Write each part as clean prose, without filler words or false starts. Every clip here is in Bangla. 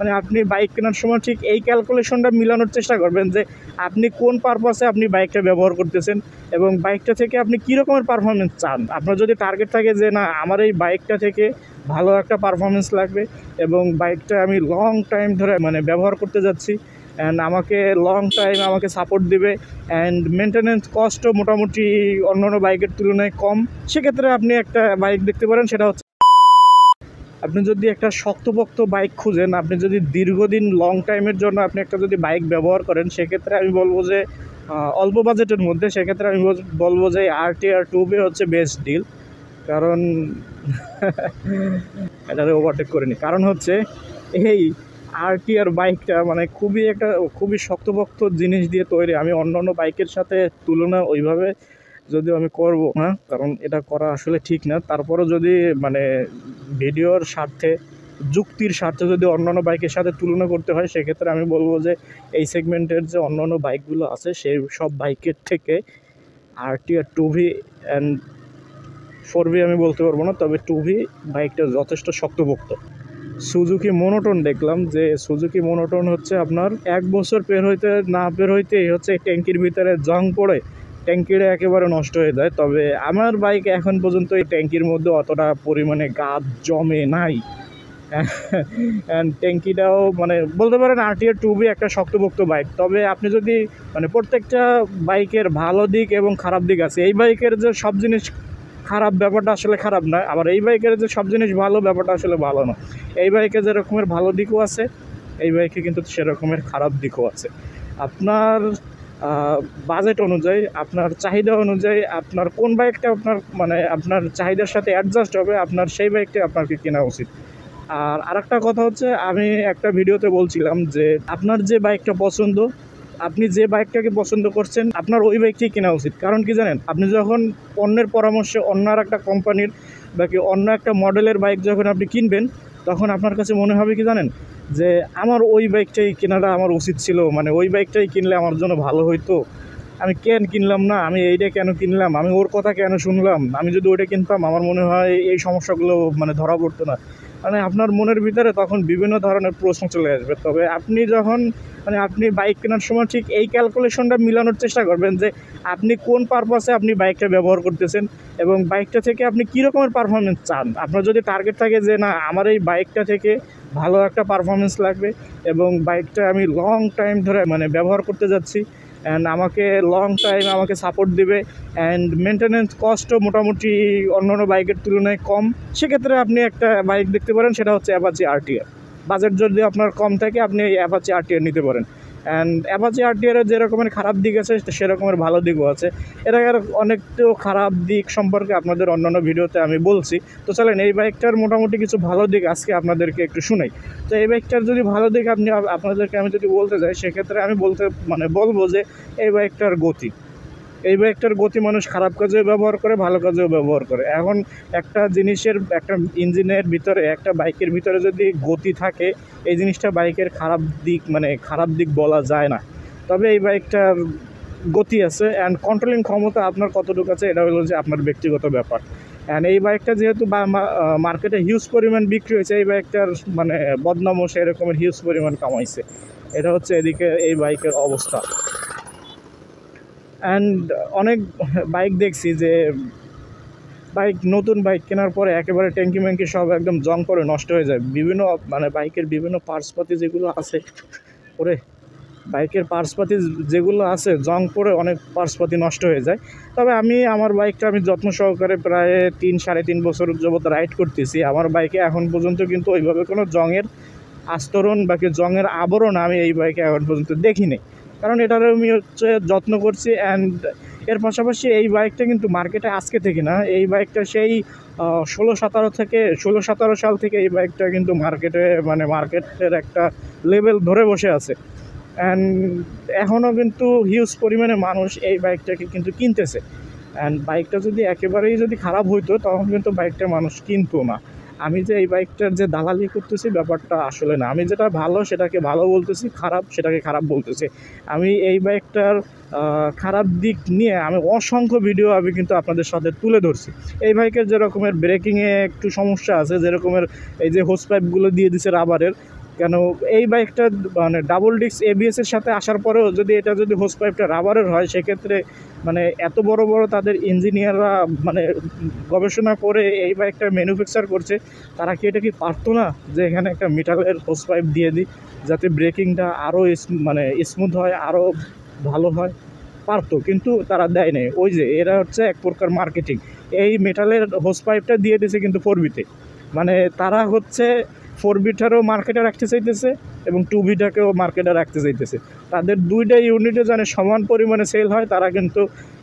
মানে আপনি বাইক কেনার সময় ঠিক এই ক্যালকুলেশনটা মিলানোর চেষ্টা করবেন যে আপনি কোন পারপাসে আপনি বাইকটা ব্যবহার করতেছেন এবং বাইকটা থেকে আপনি কী রকমের পারফরমেন্স চান। আপনার যদি টার্গেট থাকে যে না আমার এই বাইকটা থেকে ভালো একটা পারফরমেন্স লাগবে এবং বাইকটা আমি লং টাইম ধরে মানে ব্যবহার করতে যাচ্ছি অ্যান্ড আমাকে লং টাইম আমাকে সাপোর্ট দিবে অ্যান্ড মেনটেন্যান্স কস্টও মোটামুটি অন্যান্য বাইকের তুলনায় কম, সেক্ষেত্রে আপনি একটা বাইক দেখতে পারেন। সেটা হচ্ছে আপনি যদি একটা শক্তপোক্ত বাইক খুঁজেন, আপনি যদি দীর্ঘদিন লং টাইমের জন্য আপনি একটা যদি বাইক ব্যবহার করেন, সেক্ষেত্রে আমি বলবো যে অল্প বাজেটের মধ্যে সেক্ষেত্রে আমি বলবো যে RTR 2B হচ্ছে বেস্ট ডিল। কারণ এটাতে ওভারটেক করিনি, কারণ হচ্ছে এই RTR বাইকটা মানে খুবই শক্তপোক্ত জিনিস দিয়ে তৈরি। আমি অন্যান্য বাইকের সাথে তুলনা ওইভাবে যদিও আমি করবো না, কারণ এটা করা আসলে ঠিক না। তারপরও যদি মানে ভিডিওর স্বার্থে যুক্তির স্বার্থে যদি অন্যান্য বাইকের সাথে তুলনা করতে হয়, সেক্ষেত্রে আমি বলবো যে এই সেগমেন্টের যে অন্যান্য বাইকগুলো আছে সেই সব বাইকের থেকে RTR 2B অ্যান্ড 4B আমি বলতে পারবো না, তবে 2B বাইকটা যথেষ্ট শক্তপোক্ত। সুজুকি মোনোটোন দেখলাম যে সুজুকি মোনোটোন হচ্ছে আপনার 1 বছর বের হইতেই হচ্ছে ট্যাঙ্কির ভিতরে জং পড়ে ট্যাঙ্কিটা একেবারে নষ্ট হয়ে যায়। তবে আমার বাইক এখন পর্যন্ত এই ট্যাঙ্কির মধ্যে অতটা পরিমাণে গাদ জমে নাই। ট্যাঙ্কিটাও মানে বলতে পারেন RTR 2B একটা শক্তপোক্ত বাইক। তবে আপনি যদি মানে প্রত্যেকটা বাইকের ভালো দিক এবং খারাপ দিক আছে। এই বাইকের যে সব জিনিস খারাপ ব্যাপারটা আসলে খারাপ নয়, আবার এই বাইকের যে সব জিনিস ভালো ব্যাপারটা আসলে ভালো না। এই বাইকে যে রকমের ভালো দিকও আছে, এই বাইকে কিন্তু সেরকমের খারাপ দিকও আছে। আপনার বাজেট অনুযায়ী, আপনার চাহিদা অনুযায়ী আপনার কোন বাইকটা আপনার চাহিদার সাথে অ্যাডজাস্ট হবে, আপনার সেই বাইকটা আপনাকে কেনা উচিত। আর আরেকটা কথা হচ্ছে, আমি একটা ভিডিওতে বলছিলাম যে আপনার যে বাইকটা পছন্দ, আপনি যে বাইকটাকে পছন্দ করছেন আপনার ওই বাইকটাই কেনা উচিত। কারণ কি জানেন, আপনি যখন অন্যের পরামর্শে অন্য আর একটা কোম্পানির বা কি অন্য একটা মডেলের বাইক যখন আপনি কিনবেন, তখন আপনার কাছে মনে হবে কি জানেন, যে আমার ওই বাইকটাই কেনাটা আমার উচিত ছিল, মানে ওই বাইকটাই কিনলে আমার জন্য ভালো হইতো, আমি কেন কিনলাম না, আমি এইটা কেন কিনলাম, আমি ওর কথা কেন শুনলাম, আমি যদি ওইটা কিনতাম আমার মনে হয় এই সমস্যাগুলো মানে ধরা পড়তো না। মানে আপনার মনের ভিতরে তখন বিভিন্ন ধরনের প্রশ্ন চলে আসবে। তবে আপনি যখন আপনি বাইক কেনার সময় ঠিক এই ক্যালকুলেশনটা মিলানোর চেষ্টা করবেন যে আপনি কোন পারপাসে আপনি বাইকটা ব্যবহার করতেছেন এবং বাইকটা থেকে আপনি কী রকমের পারফরমেন্স চান। আপনার যদি টার্গেট থাকে যে না আমার এই বাইকটা থেকে ভালো একটা পারফরমেন্স লাগবে এবং বাইকটা আমি লং টাইম ধরে মানে ব্যবহার করতে যাচ্ছি অ্যান্ড আমাকে লং টাইম আমাকে সাপোর্ট দিবে অ্যান্ড মেনটেন্যান্স কস্টও মোটামুটি অন্যান্য বাইকের তুলনায় কম, সেক্ষেত্রে আপনি একটা বাইক দেখতে পারেন। সেটা হচ্ছে অ্যাপাচি RTR। বাজেট যদি আপনার কম থাকে আপনি এই অ্যাপাচি RTR নিতে পারেন। অ্যান্ড অ্যাপাচি RTR-এর যে রকমের খারাপ দিক আছে সেরকমের ভালো দিকও আছে। এর আগে অনেকটা খারাপ দিক সম্পর্কে আপনাদের অন্যান্য ভিডিওতে আমি বলছি। তো চলেন এই বাইকটার মোটামুটি কিছু ভালো দিক আজকে আপনাদেরকে একটু শুনাই। তো এই বাইকটার যদি ভালো দিক আপনাদেরকে আমি যদি বলতে যাই, সেক্ষেত্রে আমি বলবো যে এই বাইকটার গতি মানুষ খারাপ কাজেও ব্যবহার করে, ভালো কাজেও ব্যবহার করে। এখন একটা জিনিসের একটা ইঞ্জিনের ভিতরে একটা বাইকের ভিতরে যদি গতি থাকে, এই জিনিসটা বাইকের খারাপ দিক বলা যায় না। তবে এই বাইকটার গতি আছে অ্যান্ড কন্ট্রোলিং ক্ষমতা আপনার কতটুকু আছে এটা হলো যে আপনার ব্যক্তিগত ব্যাপার। অ্যান্ড এই বাইকটা যেহেতু মার্কেটে হিউজ পরিমাণ বিক্রি হয়েছে, এই বাইকটার মানে বদনামও সেরকমের হিউজ পরিমাণ কামাইছে। এটা হচ্ছে এদিকে এই বাইকের অবস্থা। অ্যান্ড অনেক বাইক দেখছি যে নতুন বাইক কেনার পরে একেবারে ট্যাঙ্কি ম্যাঙ্কি সব একদম জং করে নষ্ট হয়ে যায়। বিভিন্ন বাইকের বিভিন্ন পার্টসপাতি যেগুলো আছে, বাইকের পার্টসপাতি যেগুলো আছে জং পড়ে অনেক পার্টসপাতি নষ্ট হয়ে যায়। তবে আমার বাইকটা আমি যত্ন সহকারে প্রায় 3-3.5 বছর যাবত রাইড করতেছি। আমার বাইকে এখন পর্যন্ত কিন্তু ওইভাবে কোনো জংয়ের আস্তরণ বা জংয়ের আবরণ আমি এই বাইকে এখন পর্যন্ত দেখিনি, কারণ এটার আমি যত্ন করছি। অ্যান্ড এর পাশাপাশি এই বাইকটা কিন্তু মার্কেটে আজকে থেকে না, এই বাইকটা সেই 16-17 সাল থেকে এই বাইকটা কিন্তু মার্কেটের একটা লেভেল ধরে বসে আছে। অ্যান্ড এখনও কিন্তু হিউজ পরিমাণে মানুষ এই বাইকটাকে কিন্তু কিনতেছে। অ্যান্ড বাইকটা একেবারেই খারাপ হইতো তখন কিন্তু বাইকটা মানুষ কিনতো না। আমি যে এই বাইকটার যে দালালি করতেছি ব্যাপারটা আসলে না, আমি যেটা ভালো সেটাকে ভালো বলতেছি, খারাপ সেটাকে খারাপ বলতেছি। আমি এই বাইকটার খারাপ দিক নিয়ে আমি অসংখ্য ভিডিও কিন্তু আপনাদের সাথে তুলে ধরছি। এই বাইকের যে রকমের ব্রেকিংয়ে একটু সমস্যা আছে, যে রকমের এই যে হোস পাইপগুলো দিয়ে দিছে রাবারের, কেন এই বাইকটা মানে ডাবল ডিস্ক এবিএস এর সাথে আসার পরেও যদি এটা যদি হোস পাইপটা রাবারের হয়, সেক্ষেত্রে মানে এত বড় বড় তাদের ইঞ্জিনিয়াররা মানে গবেষণা করে এই বাইকটা ম্যানুফ্যাকচার করছে, তারা কি এটা কি পারতো না যে এখানে একটা মেটালের হোস পাইপ দিয়ে দিই যাতে ব্রেকিংটা আরও মানে স্মুথ হয়, আরও ভালো হয়? পারতো, কিন্তু তারা দেয় নাই। ওই যে এরা হচ্ছে এক প্রকার মার্কেটিং, এই মেটালের হোস পাইপটা দিয়ে দিয়েছে কিন্তু ফোরবিতে। মানে তারা হচ্ছে ফোরবিটারও মার্কেটে রাখতে চাইতেছে এবং টুবিটাকেও মার্কেটে রাখতে চাইতেছে। তাদের দুইটা ইউনিটে যেন সমান পরিমাণে সেল হয়, তারা কিন্তু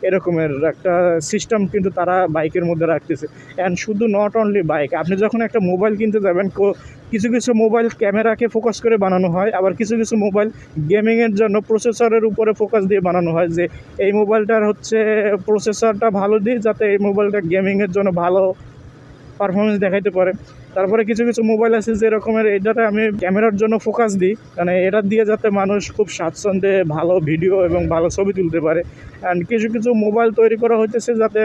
এরকমের একটা সিস্টেম কিন্তু তারা বাইকের মধ্যে রাখতেছে। অ্যান্ড শুধু নট অনলি বাইক, আপনি যখন একটা মোবাইল কিনতে যাবেন, কিছু কিছু মোবাইল ক্যামেরাকে ফোকাস করে বানানো হয়, আবার কিছু কিছু মোবাইল গেমিংয়ের জন্য প্রসেসরের উপরে ফোকাস দিয়ে বানানো হয়, যে এই মোবাইলটার হচ্ছে প্রসেসরটা ভালো দিই যাতে এই মোবাইলটা গেমিংয়ের জন্য ভালো পারফরমেন্স দেখাইতে পারে। তারপরে কিছু কিছু মোবাইল আছে যে রকমের এটাতে আমি ক্যামেরার জন্য ফোকাস দিই, মানে এটা দিয়ে যাতে মানুষ খুব স্বাচ্ছন্দ্যে ভালো ভিডিও এবং ভালো ছবি তুলতে পারে। অ্যান্ড কিছু কিছু মোবাইল তৈরি করা হইতেছে যাতে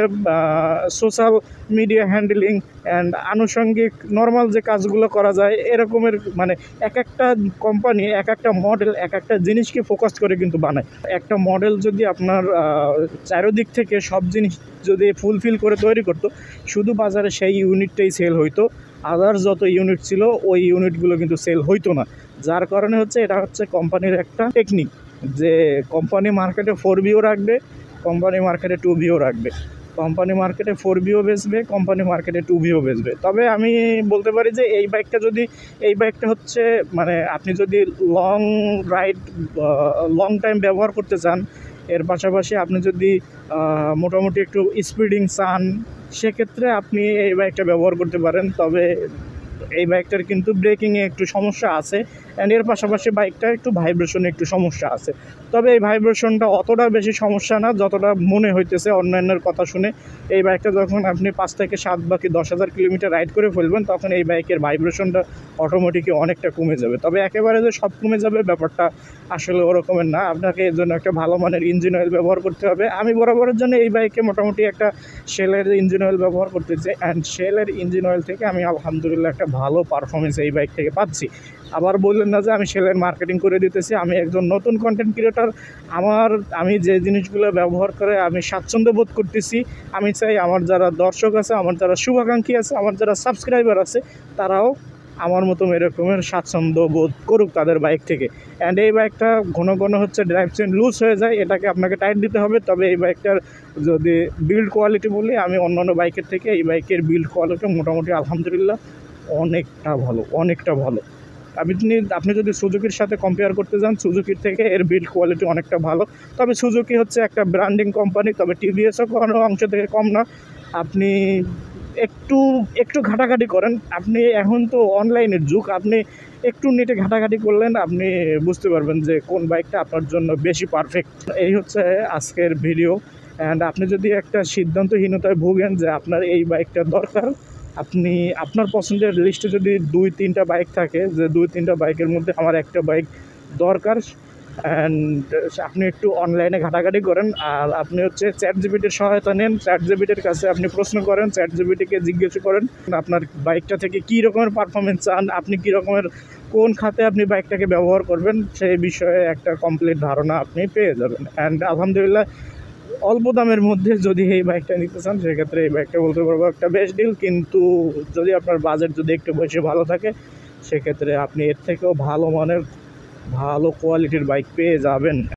সোশ্যাল মিডিয়া হ্যান্ডেলিং অ্যান্ড আনুষঙ্গিক নর্মাল যে কাজগুলো করা যায় এরকমের, মানে এক একটা কোম্পানি এক একটা মডেল এক একটা জিনিসকে ফোকাস করে কিন্তু বানায়। একটা মডেল যদি আপনার চারোদিক থেকে সব জিনিস যদি ফুলফিল করে তৈরি করতো, শুধু বাজারে সেই ইউনিটটাই সেল হইতো, আদার্স যত ইউনিট ছিল ওই ইউনিটগুলো কিন্তু সেল হইতো না। যার কারণে হচ্ছে এটা হচ্ছে কোম্পানির একটা টেকনিক, যে কোম্পানি মার্কেটে 4বিও রাখবে, কোম্পানি মার্কেটে 2বিও রাখবে, কোম্পানি মার্কেটে 4বিও বেচবে, কোম্পানি মার্কেটে 2বিও বেচবে। তবে আমি বলতে পারি যে এই বাইকটা হচ্ছে মানে আপনি যদি লং রাইড লং টাইম ব্যবহার করতে চান, এর পাশাপাশি আপনি যদি মোটামুটি একটু স্পিডিং চান, সেক্ষেত্রে আপনি এই বাইকটা ব্যবহার করতে পারেন। তবে এই বাইকটার কিন্তু ব্রেকিংয়ে একটু সমস্যা আছে, অ্যান্ড এর পাশাপাশি বাইকটা একটু ভাইব্রেশনে একটু সমস্যা আছে। তবে এই ভাইব্রেশনটা অতটা বেশি সমস্যা না যতটা মনে হইতেছে অন্যান্যের কথা শুনে। এই বাইকটা যখন আপনি 5 থেকে 7 বা 10,000 কিলোমিটার রাইড করে ফেলবেন, তখন এই বাইকের ভাইব্রেশনটা অটোমেটিকই অনেকটা কমে যাবে। তবে একেবারে যে সব কমে যাবে ব্যাপারটা আসলে ওরকমের না, আপনাকে এর জন্য একটা ভালো মানের ইঞ্জিন অয়েল ব্যবহার করতে হবে। আমি বরাবরের জন্য এই বাইকে মোটামুটি একটা শেলের ইঞ্জিন অয়েল ব্যবহার করতেছি, অ্যান্ড শেলের ইঞ্জিন অয়েল থেকে আমি আলহামদুলিল্লাহ একটা ভালো পারফরমেন্স এই বাইক থেকে পাচ্ছি। আবার বললেন না যে আমি শেলের মার্কেটিং করে দিতেছি, আমি একজন নতুন কন্টেন্ট ক্রিয়েটর। আমি যে জিনিসগুলো ব্যবহার করে আমি স্বাচ্ছন্দ্য বোধ করতেছি, আমি চাই আমার যারা দর্শক আছে, আমার যারা শুভাকাঙ্ক্ষী আছে, আমার যারা সাবস্ক্রাইবার আছে, তারাও আমার মতো এরকমের স্বাচ্ছন্দ্য বোধ করুক তাদের বাইক থেকে। অ্যান্ড এই বাইকটা ঘন ঘন হচ্ছে ড্রাইভ চেন লুজ হয়ে যায়, এটাকে আপনাকে টাইট দিতে হবে। তবে এই বাইকটার যদি বিল্ড কোয়ালিটি বলি, আমি অন্যান্য বাইকের থেকে এই বাইকের বিল্ড কোয়ালিটি মোটামুটি আলহামদুলিল্লাহ অনেকটা ভালো। আপনি যদি সুজুকির সাথে কম্পেয়ার করতে যান, সুজুকির থেকে এর বিল্ড কোয়ালিটি অনেকটা ভালো। তবে সুজুকি হচ্ছে একটা ব্র্যান্ডিং কোম্পানি, তবে টিভিএসও কোনো অংশ থেকে কম না। আপনি একটু ঘাটাঘাটি করেন, আপনি এখন তো অনলাইনের যুগ, আপনি একটু নেটে ঘাটাঘাটি করলেন, আপনি বুঝতে পারবেন যে কোন বাইকটা আপনার জন্য বেশি পারফেক্ট। এই হচ্ছে আজকের ভিডিও। অ্যান্ড আপনি যদি একটা সিদ্ধান্তহীনতায় ভোগেন যে আপনার এই বাইকটা দরকার, আপনি আপনার পছন্দের লিস্টে যদি 2-3টা বাইক থাকে, যে 2-3টা বাইকের মধ্যে আমার একটা বাইক দরকার, অ্যান্ড আপনি একটু অনলাইনে ঘাটাঘাটি করেন, আর আপনি হচ্ছে চ্যাটজিপিটির সহায়তা নেন। চ্যাটজিপিটির কাছে আপনি প্রশ্ন করেন, চ্যাটজিপিটিকে জিজ্ঞেস করেন আপনার বাইকটা থেকে কী রকমের পারফরমেন্স চান, আপনি কী রকমের কোন খাতে আপনি বাইকটাকে ব্যবহার করবেন, সেই বিষয়ে একটা কমপ্লিট ধারণা আপনি পেয়ে যাবেন। অ্যান্ড আলহামদুলিল্লাহ অল্প দামের মধ্যে যদি এই বাইকটা নিতে চান, সেক্ষেত্রে এই বাইকটা বলতে পারবো একটা বেস্ট ডিল। কিন্তু যদি আপনার বাজেট যদি একটু বেশি ভালো থাকে, সেক্ষেত্রে আপনি এর থেকেও ভালো মানের ভালো কোয়ালিটির বাইক পেয়ে যাবেন।